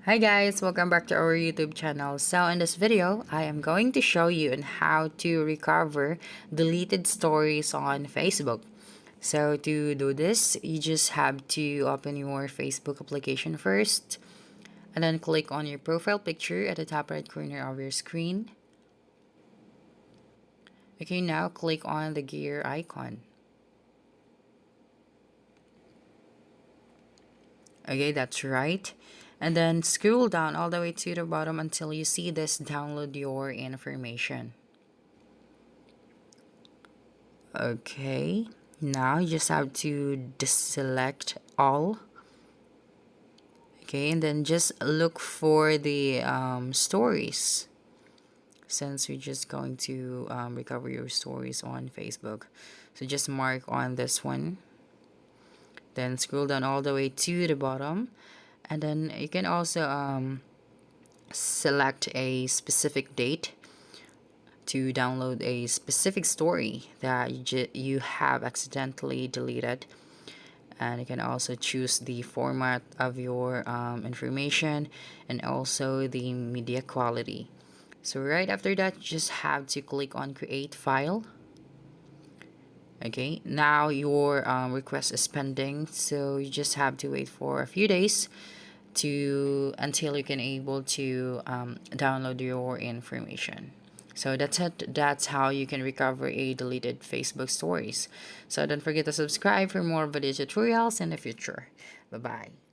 Hi guys, welcome back to our YouTube channel. So in this video, I am going to show you on how to recover deleted stories on Facebook. So to do this, you just have to open your Facebook application first and then click on your profile picture at the top right corner of your screen. Okay, now click on the gear icon. Okay, that's right. And then scroll down all the way to the bottom until you see this download your information. Okay, now you just have to deselect all. Okay, and then just look for the stories since we're just going to recover your stories on Facebook. So just mark on this one, then scroll down all the way to the bottom, and then you can also select a specific date to download a specific story that you have accidentally deleted. And you can also choose the format of your information and also the media quality. So right after that, you just have to click on create file. Okay, now your request is pending, so you just have to wait for a few days to until you can able to download your information. So that's it. That's how you can recover a deleted Facebook stories. So don't forget to subscribe for more video tutorials in the future. Bye bye.